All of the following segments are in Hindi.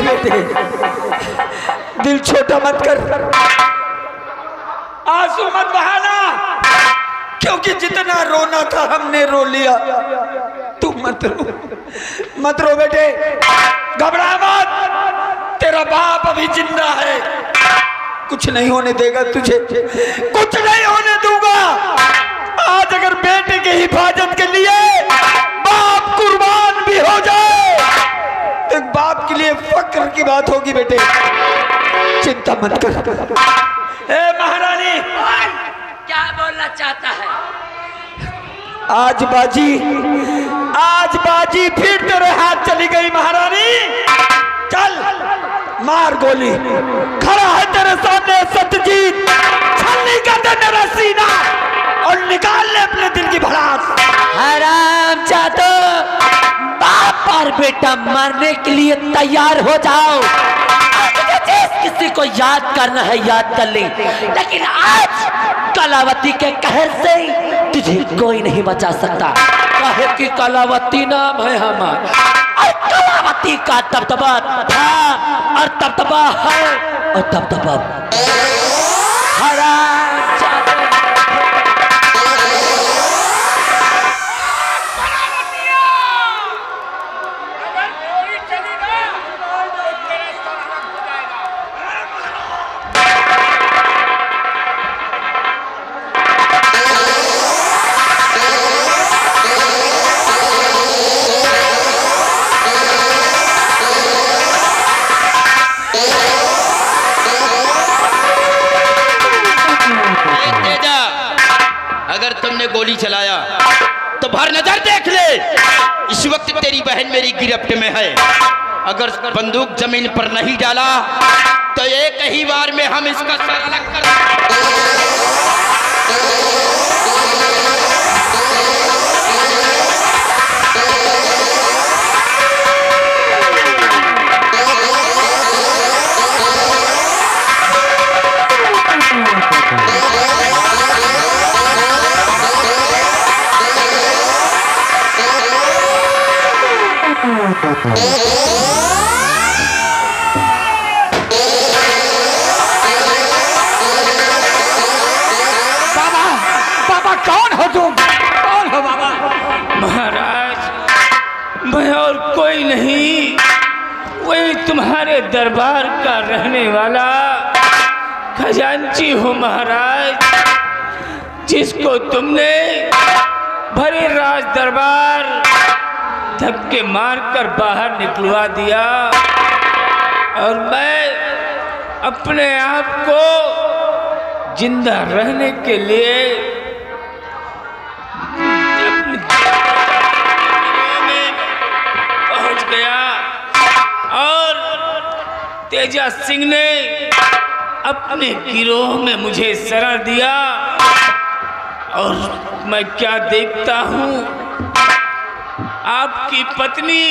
बेटे, दिल छोटा मत कर, आंसू मत बहाना, क्योंकि जितना रोना था हमने रो लिया। तू मत रो बेटे, घबरा मत, तेरा बाप अभी जिंदा है, कुछ नहीं होने देगा तुझे, कुछ नहीं होने दूंगा। आज अगर बेटे की हिफाजत के लिए बाप कुर्बान भी हो जाए तो एक बाप के लिए फक्र की बात होगी बेटे, चिंता मत कर। ए महारानी, क्या बोलना चाहता है? आज बाजी फिर तेरे हाथ चली गई महारानी। चल मार गोली, खड़ा है तेरे सामने सत्यजीत, छलनी कर दे मेरा सीना और निकाल ले अपने दिल की भड़ास। हराम चाहतो, बाप और बेटा मरने के लिए तैयार हो जाओ। किसी को याद करना है याद कर ले, लेकिन आज कलावती के कहर से तुझे कोई नहीं बचा सकता। कहे कि कलावती नाम है हमारा, और कलावती का दबदबा था और दबदबा है और दबदबा हराम चाहते। गोली चलाया तो भर नजर देख ले, इस वक्त तेरी बहन मेरी गिरफ्त में है। अगर बंदूक जमीन पर नहीं डाला तो एक ही बार में हम इसका सर अलग कर बाबा कौन हो तुम? कौन हो बाबा? महाराज, मैं और कोई नहीं, वही तुम्हारे दरबार का रहने वाला खजांची हूँ महाराज, जिसको तुमने भरे राज दरबार धक्के मारकर बाहर निकलवा दिया। और मैं अपने आप को जिंदा रहने के लिए पहुंच गया और तेजा सिंह ने अपने गिरोह में मुझे शरण दिया। और मैं क्या देखता हूँ, आपकी पत्नी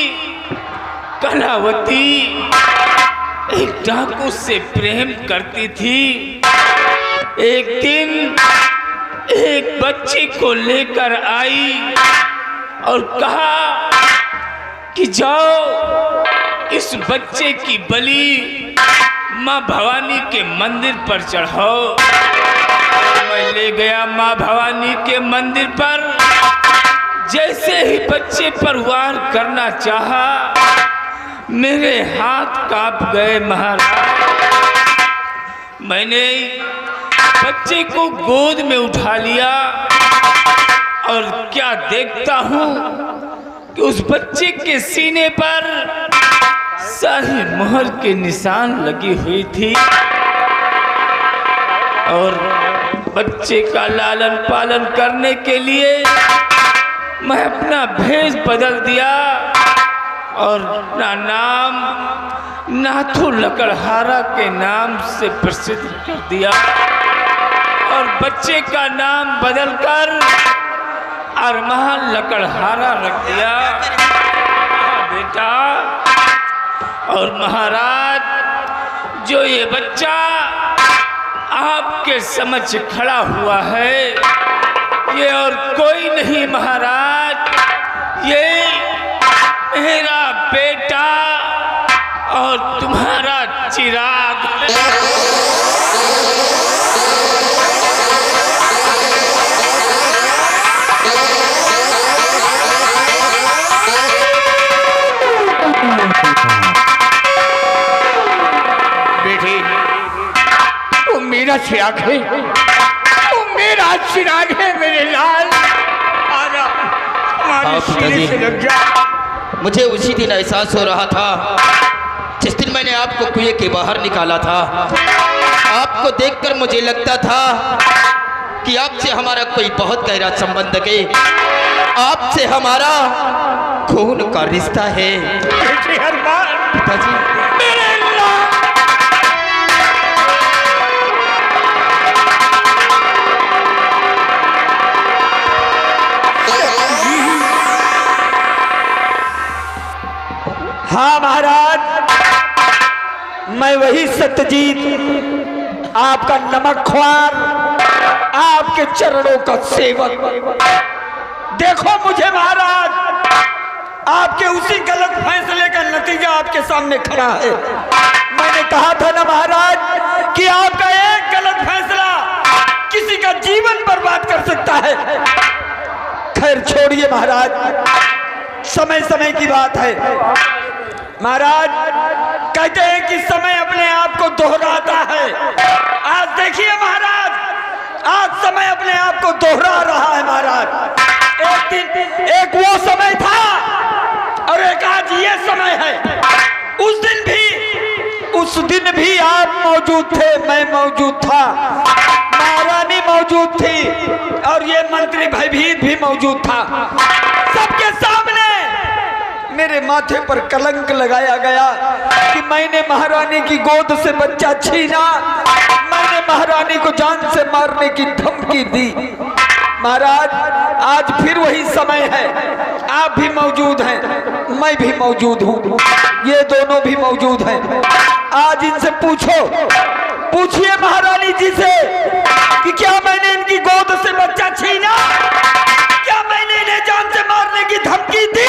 कलावती एक डाकू से प्रेम करती थी। एक दिन एक बच्ची को लेकर आई और कहा कि जाओ इस बच्चे की बलि माँ भवानी के मंदिर पर चढ़ाओ। मैं ले गया माँ भवानी के मंदिर पर। जैसे ही बच्चे पर वार करना चाहा, मेरे हाथ कांप गए महाराज। मैंने बच्चे को गोद में उठा लिया और क्या देखता हूँ कि उस बच्चे के सीने पर शाही मोहर के निशान लगी हुई थी। और बच्चे का लालन पालन करने के लिए मैं अपना भेष बदल दिया और अपना नाम नाथू लकड़हारा के नाम से प्रसिद्ध कर दिया और बच्चे का नाम बदलकर अरमान लकड़हारा रख दिया। बेटा और महाराज, जो ये बच्चा आपके समक्ष खड़ा हुआ है, ये और कोई नहीं महाराज, ये मेरा बेटा और तुम्हारा चिराग। बेटी, तू मेरा चिराग है, तू मेरा चिराग है मेरे लाल। आजा, हमारे सीने से लग जा। मुझे उसी दिन एहसास हो रहा था जिस दिन मैंने आपको कुएं के बाहर निकाला था। आपको देखकर मुझे लगता था कि आपसे हमारा कोई बहुत गहरा संबंध है, आपसे हमारा खून का रिश्ता है। पिताजी, हाँ महाराज, मैं वही सत्यजीत, आपका नमकख्वार, आपके चरणों का सेवक। देखो मुझे महाराज, आपके उसी गलत फैसले का नतीजा आपके सामने खड़ा है। मैंने कहा था ना महाराज कि आपका एक गलत फैसला किसी का जीवन बर्बाद कर सकता है। खैर छोड़िए महाराज, समय समय की बात है। महाराज कहते हैं कि समय अपने आप को दोहराता है। आज देखिए महाराज, आज समय अपने आप को दोहरा रहा है महाराज। एक दिन एक वो समय था और एक आज ये समय है। उस दिन भी आप मौजूद थे, मैं मौजूद था, महारानी मौजूद थी और ये मंत्री भयभीत भी मौजूद था। सबके सामने मेरे माथे पर कलंक लगाया गया कि मैंने महारानी की गोद से बच्चा छीना, मैंने महारानी को जान से मारने की धमकी दी। महाराज आज फिर वही समय है, आप भी मौजूद हैं, मैं भी मौजूद हूँ, ये दोनों भी मौजूद हैं। आज इनसे पूछिए महारानी जी से कि क्या मैंने इनकी गोद से बच्चा छीना, क्या मैंने इन्हें जान से मारने की धमकी दी?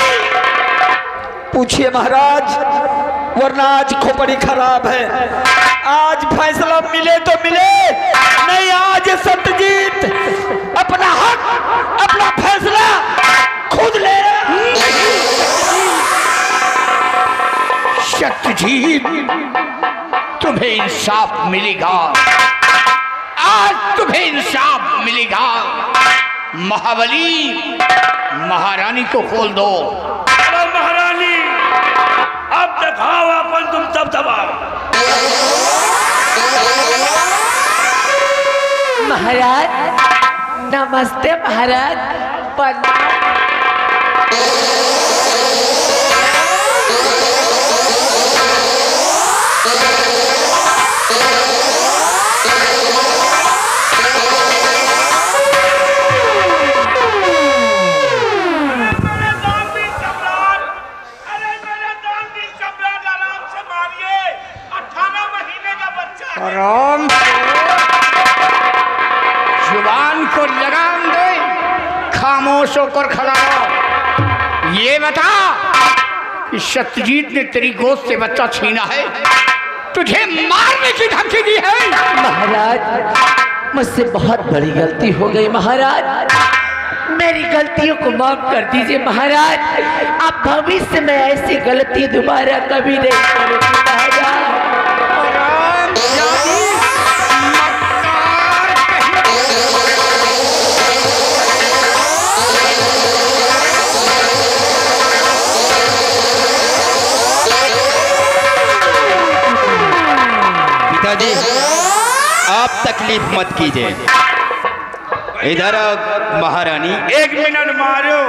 पूछिए महाराज, वरना आज खोपड़ी खराब है। आज फैसला मिले तो मिले, नहीं आज सत्यजीत अपना हक, अपना फैसला खुद ले। सत्यजीत, तुम्हें इंसाफ मिलेगा, आज तुम्हें इंसाफ मिलेगा। महाबली, महारानी को खोल दो। महारानी, अब दिखाओ अपन तुम सब दबाओ। महाराज नमस्ते महाराज, प्रणाम। आराम से जुबान को लगाम दे, खामोश होकर खड़ा रहो। ये बता कि सत्यजीत ने तेरी गोद से बच्चा छीना है, तुझे मारने की धमकी दी है। महाराज मुझसे बहुत बड़ी गलती हो गई महाराज, मेरी गलतियों को माफ कर दीजिए महाराज। आप भविष्य में ऐसी गलती दोबारा कभी नहीं करेंगे महाराज। पिताजी, आप तकलीफ मत कीजिए। इधर महारानी। एक मिनट मारो,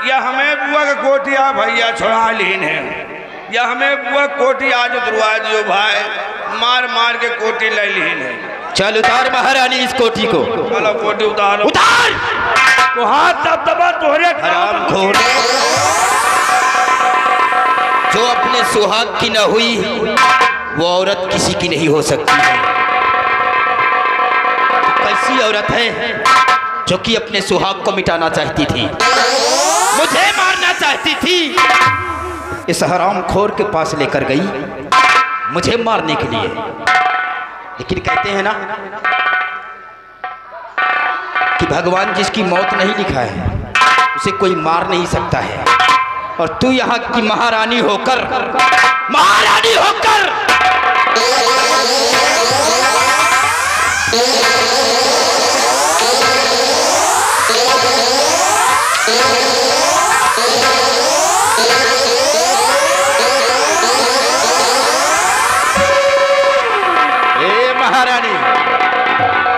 या हमें बुआ का कोटिया भैया छोड़ा लीन है, या हमें बुआ कोटी आज उतरवा दियो भाई, मार मार के कोटी ले लीन है। चल उतार महारानी इस कोठी को। चलो कोटी उतारो। उतार तो हाथ दबदबा तोहरे हरामखोर, जो अपने सुहाग की न हुई वो औरत किसी की नहीं हो सकती है। कैसी औरत है जो कि अपने सुहाग को मिटाना चाहती थी, मुझे मारना चाहती थी। इस हरामखोर के पास लेकर गई मुझे मारने के लिए। लेकिन कहते हैं ना कि भगवान जिसकी मौत नहीं लिखा है उसे कोई मार नहीं सकता है। और तू यहाँ की महारानी होकर महारानी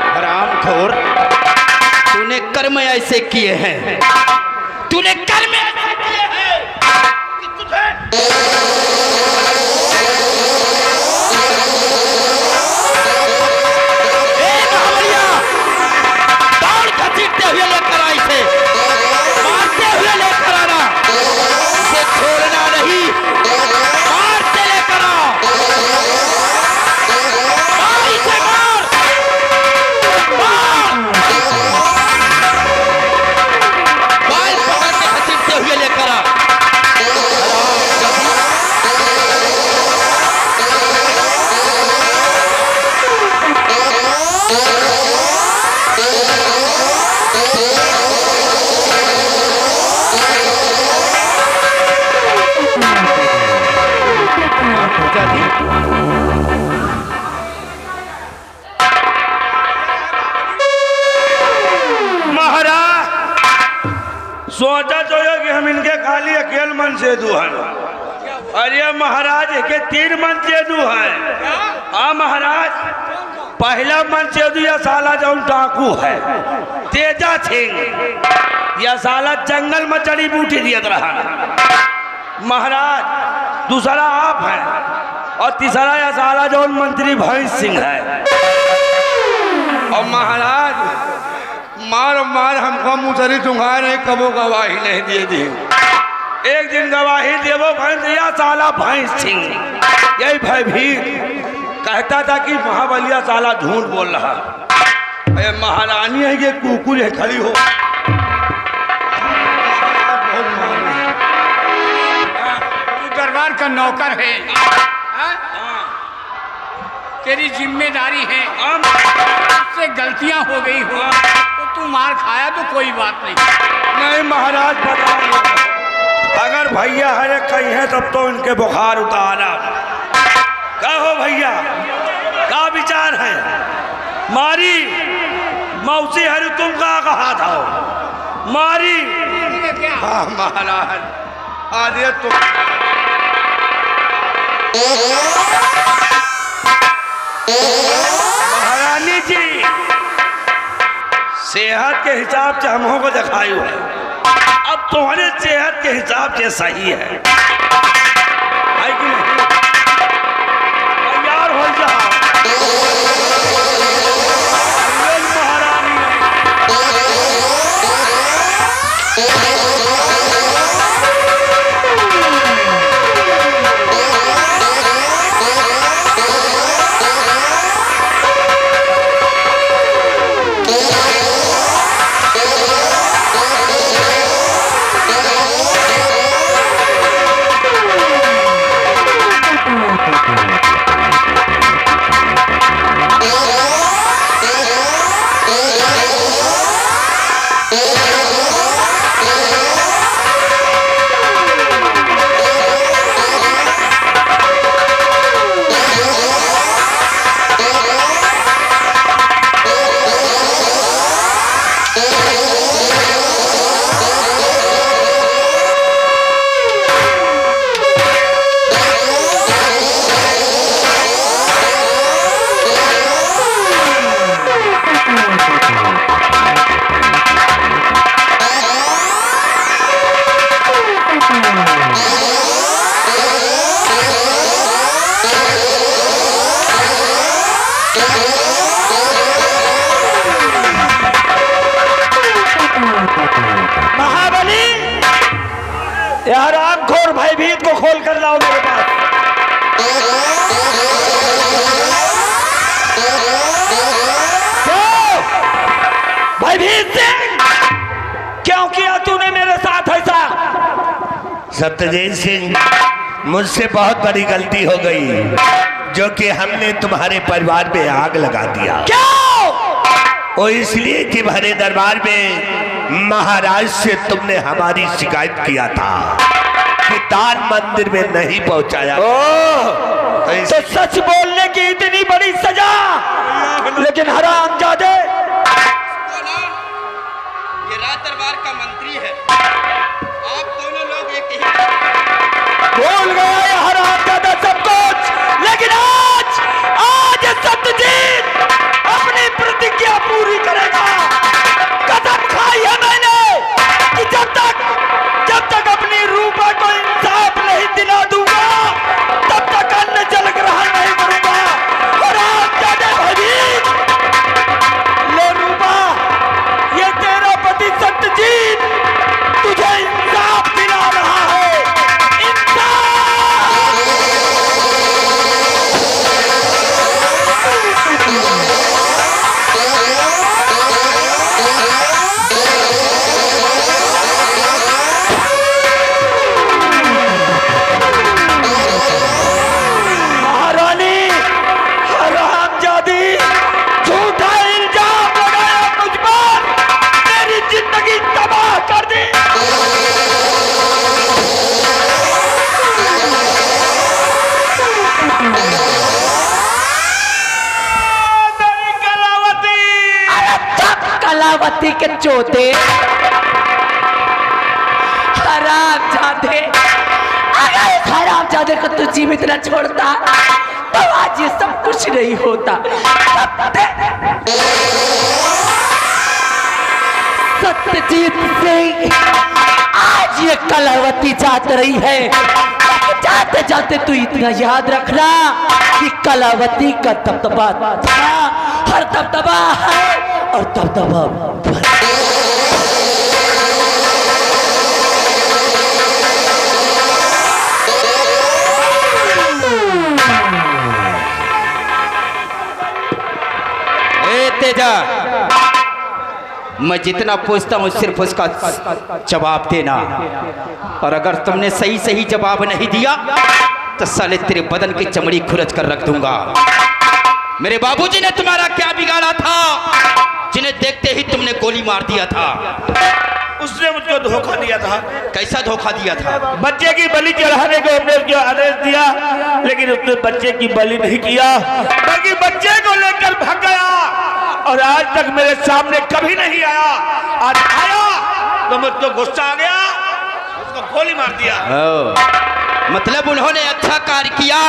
हरामखोर, तूने कर्म ऐसे किए हैं, तूने कर्म ऐसे किए हैं कि तुझे महावलिया दौड़ घसीटते हुए लेकर आई से मारते हुए लेकर आना, इसे छोड़ना नहीं, मारते लेकर आओ, सोचा तो ये कि हम इनके खाली अकेल मन से दू हैं, अरे महाराज के 3 मन से दू हैं। हाँ महाराज, पहला मन से दू या साला जौन डाकू है तेजा सिंह, या साला जंगल में जड़ी बूटी दिया रहा महाराज। दूसरा आप हैं और तीसरा या साला जौन मंत्री भैंस सिंह है। और महाराज मार मार हमको मुसरी चुंगा नहीं, कबो गवाही नहीं दिए दी। एक दिन गवाही देवो भैंस या साला भैंस सिंह, यही भयभीत कहता था कि महाबलिया साला झूठ बोल रहा। अरे महारानी है ये कुकुर है खड़ी हो, तू दरबार का नौकर है, तेरी जिम्मेदारी है, उससे गलतियां हो गई हो तो तू मार खाया तो कोई बात नहीं। नहीं महाराज बताओ, अगर भैया हरे कहीं है तब तो इनके बुखार उतारा। कहो भैया क्या विचार है? मारी मौसी हरी तुम क्या कहा था? मारी हाँ महाराज आदि तुम महारानी जी सेहत के हिसाब से हमों को दिखाई है, अब तुम्हारे सेहत के हिसाब से सही है कि नहीं? तैयार हो जाओ महारानी। यार आंखोर भयभीत को खोल कर लाओ मेरे पास। भयभीत सिंह, क्यों किया तूने मेरे साथ ऐसा? सत्यजीत सिंह, मुझसे बहुत बड़ी गलती हो गई, जो कि हमने तुम्हारे परिवार में आग लगा दिया। क्यों? वो इसलिए कि भरे दरबार में महाराज से तुमने हमारी शिकायत किया था कि दान मंदिर में नहीं पहुंचाया। तो सच बोलने की इतनी बड़ी सजा, लेकिन हरामजादे ये राज दरबार का मंत्री है, आप दोनों लोग एक ही बोल गया ये हरामजादा सब कुछ, लेकिन आज सत्यजीत अपनी प्रतिज्ञा पूरी करेगा। कसम खाई है मैंने कि जब तक अपनी रूपा को इंसाफ नहीं दिला दूंगा, तब तक अन्न जल ग्रहण नहीं करूंगा। हरामजादे भयभीत, ले रूपा, ये तेरा पति सत्यजीत तुझे इंसाफ दिला रहा है। महारानी हरामजादी, झूठा इल्जाम लगाया मुझ पर, मेरी जिंदगी तबाह कर दी। कलावती के चोते, हरामजादे, अगर इस हरामजादे को तू जीवित न छोड़ता तो आज ये सब कुछ नहीं होता। सत्यजीत सिंह, आज ये कलावती जात रही है, जाते जाते तू इतना याद रखना कि कलावती का दबदबा था, हर दबदबा है और दबदबा तेजा, मैं जितना पूछता हूँ सिर्फ उसका जवाब देना, और अगर तुमने सही सही जवाब नहीं दिया तो साले तेरे बदन की चमड़ी खुरच कर रख दूंगा। मेरे बाबूजी ने तुम्हारा क्या बिगाड़ा था, जिन्हें देखते ही तुमने गोली मार दिया था? उसने मुझको धोखा दिया था। कैसा धोखा दिया था? बच्चे की बलि चढ़ाने को हमने उसको आदेश दिया, लेकिन उसने बच्चे की बलि नहीं किया, बल्कि बच्चे को लेकर भाग गया और आज तक मेरे सामने कभी नहीं आया। आज आया तो मुझको गुस्सा आ गया, उसको गोली मार दिया। मतलब उन्होंने अच्छा कार्य किया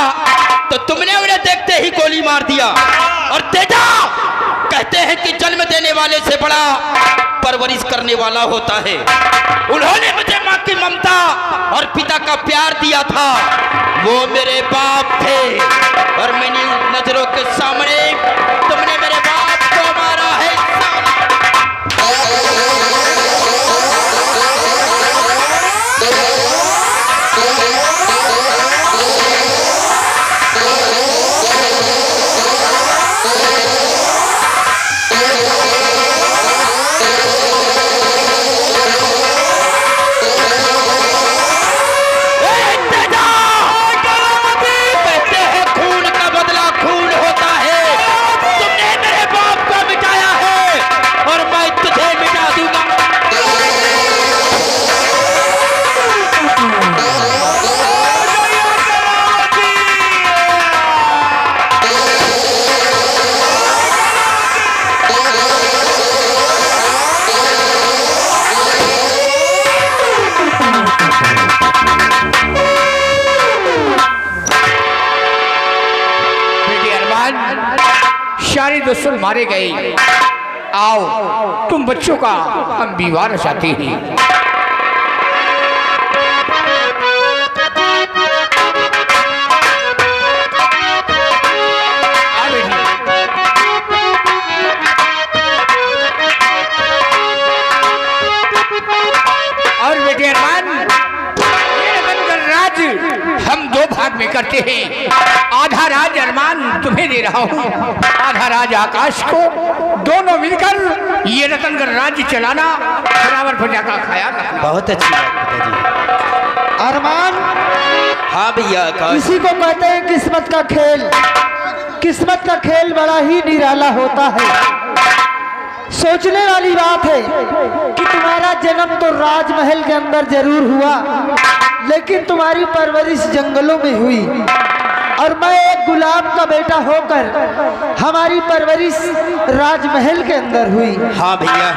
तो तुमने उन्हें देखते ही गोली मार दिया। और तेजा, कहते हैं कि जन्म देने वाले से बड़ा परवरिश करने वाला होता है। उन्होंने मुझे माँ की ममता और पिता का प्यार दिया था, वो मेरे बाप थे, और मेरी नजरों के सामने तुमने मेरे बाप को मारा है। सारे दुश्मन मारे गए। आओ तुम बच्चों का हम विवाह रचाते हैं। और बेटे अरमान, राज हम दो भाग में करते हैं। आधा राज अरमान तुम्हें दे रहा हूँ, आधा राज आकाश को। दोनों मिलकर ये रतनगढ़ राज्य चलाना, बराबर प्रजा का ख्याल रखना। बहुत अच्छी बात पिताजी। अरमान हाँ भैया आकाश। इसी को कहते हैं किस्मत का खेल। किस्मत का खेल बड़ा ही निराला होता है। सोचने वाली बात है कि तुम्हारा जन्म तो राजमहल के अंदर जरूर हुआ, लेकिन तुम्हारी परवरिश जंगलों में हुई, और मैं एक गुलाम का बेटा होकर हमारी परवरिश राजमहल के अंदर हुई। हाँ भैया,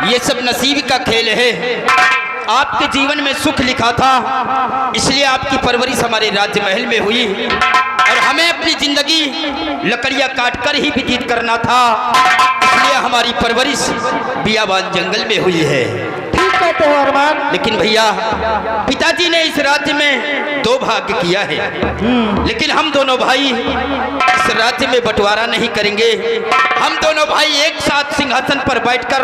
ये सब नसीब का खेल है। आपके जीवन में सुख लिखा था, इसलिए आपकी परवरिश हमारे राजमहल में हुई, और हमें अपनी जिंदगी लकड़ियां काटकर ही व्यतीत करना था, इसलिए हमारी परवरिश बियाबान जंगल में हुई है। ठीक कहते हो अरमान। लेकिन भैया, पिताजी ने इस राज्य में 2 भाग किया है, लेकिन हम दोनों भाई इस राज्य में बंटवारा नहीं करेंगे। हम दोनों भाई एक साथ सिंहासन पर बैठकर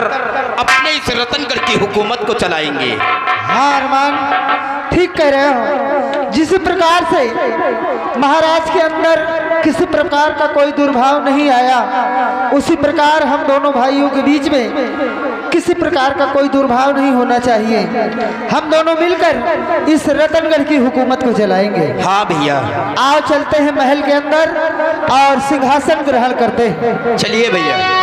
अपने इस रतनगढ़ की हुकूमत को चलाएंगे। हाँ अरमान, ठीक कह रहे हो। जिस प्रकार से महाराज के अंदर किसी प्रकार का कोई दुर्भाव नहीं आया, उसी प्रकार हम दोनों भाइयों के बीच में किसी प्रकार का कोई दुर्भाव नहीं होना चाहिए। हम दोनों मिलकर इस रतनगढ़ की हुकूमत को चलाएंगे। हाँ भैया, आओ चलते हैं महल के अंदर और सिंहासन ग्रहण करते हैं। चलिए भैया।